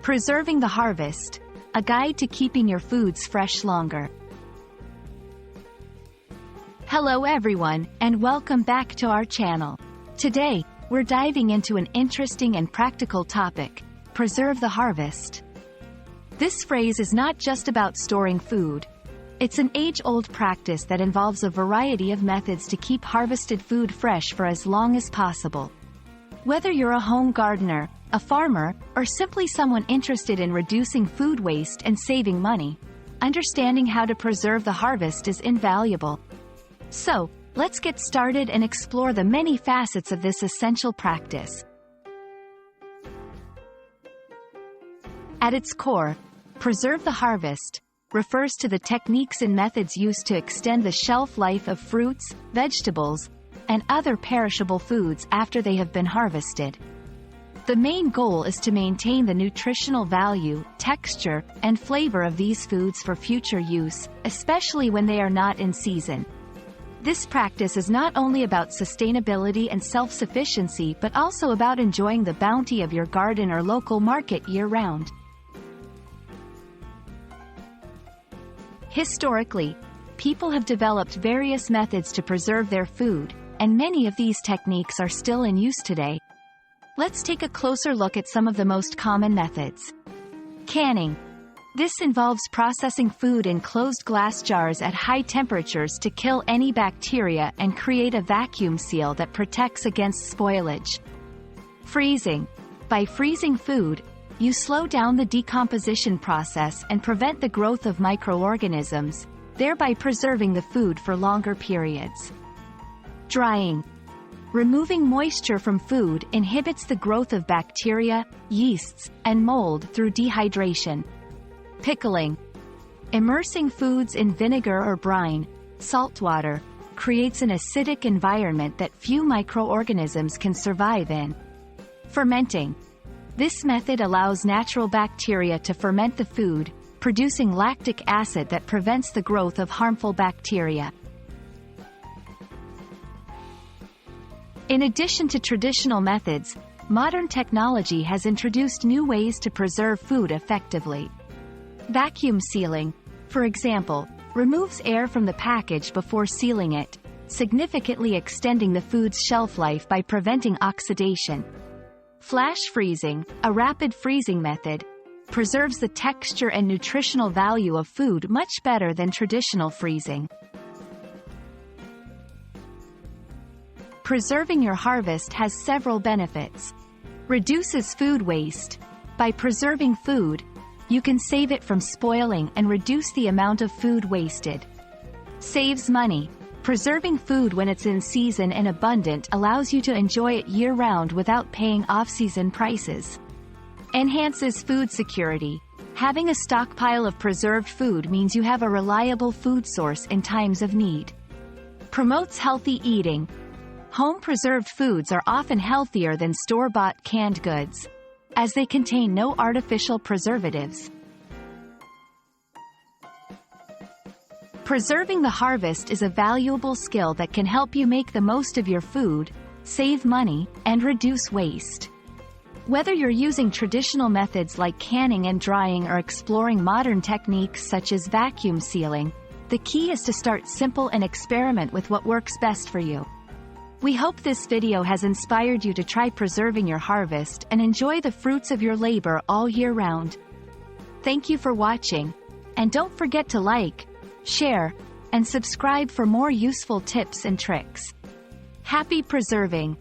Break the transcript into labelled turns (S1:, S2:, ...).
S1: Preserving the Harvest, a guide to keeping your foods fresh longer. Hello everyone, and welcome back to our channel. Today, we're diving into an interesting and practical topic: preserve the harvest. This phrase is not just about storing food. It's an age-old practice that involves a variety of methods to keep harvested food fresh for as long as possible. Whether you're a home gardener, a farmer, or simply someone interested in reducing food waste and saving money, understanding how to preserve the harvest is invaluable. So, let's get started and explore the many facets of this essential practice. At its core, preserve the harvest refers to the techniques and methods used to extend the shelf life of fruits, vegetables, and other perishable foods after they have been harvested. The main goal is to maintain the nutritional value, texture, and flavor of these foods for future use, especially when they are not in season. This practice is not only about sustainability and self-sufficiency but also about enjoying the bounty of your garden or local market year-round. Historically, people have developed various methods to preserve their food, and many of these techniques are still in use today. Let's take a closer look at some of the most common methods. Canning. This involves processing food in closed glass jars at high temperatures to kill any bacteria and create a vacuum seal that protects against spoilage. Freezing. By freezing food, you slow down the decomposition process and prevent the growth of microorganisms, thereby preserving the food for longer periods. Drying. Removing moisture from food inhibits the growth of bacteria, yeasts, and mold through dehydration. Pickling. Immersing foods in vinegar or brine, saltwater, creates an acidic environment that few microorganisms can survive in. Fermenting. This method allows natural bacteria to ferment the food, producing lactic acid that prevents the growth of harmful bacteria. In addition to traditional methods, modern technology has introduced new ways to preserve food effectively. Vacuum sealing, for example, removes air from the package before sealing it, significantly extending the food's shelf life by preventing oxidation. Flash freezing, a rapid freezing method, preserves the texture and nutritional value of food much better than traditional freezing. Preserving your harvest has several benefits. Reduces food waste. By preserving food, you can save it from spoiling and reduce the amount of food wasted. Saves money. Preserving food when it's in season and abundant allows you to enjoy it year-round without paying off-season prices. Enhances food security. Having a stockpile of preserved food means you have a reliable food source in times of need. Promotes healthy eating. Home-preserved foods are often healthier than store-bought canned goods, as they contain no artificial preservatives. Preserving the harvest is a valuable skill that can help you make the most of your food, save money, and reduce waste. Whether you're using traditional methods like canning and drying or exploring modern techniques such as vacuum sealing, the key is to start simple and experiment with what works best for you. We hope this video has inspired you to try preserving your harvest and enjoy the fruits of your labor all year round. Thank you for watching, and don't forget to like, share, and subscribe for more useful tips and tricks. Happy preserving!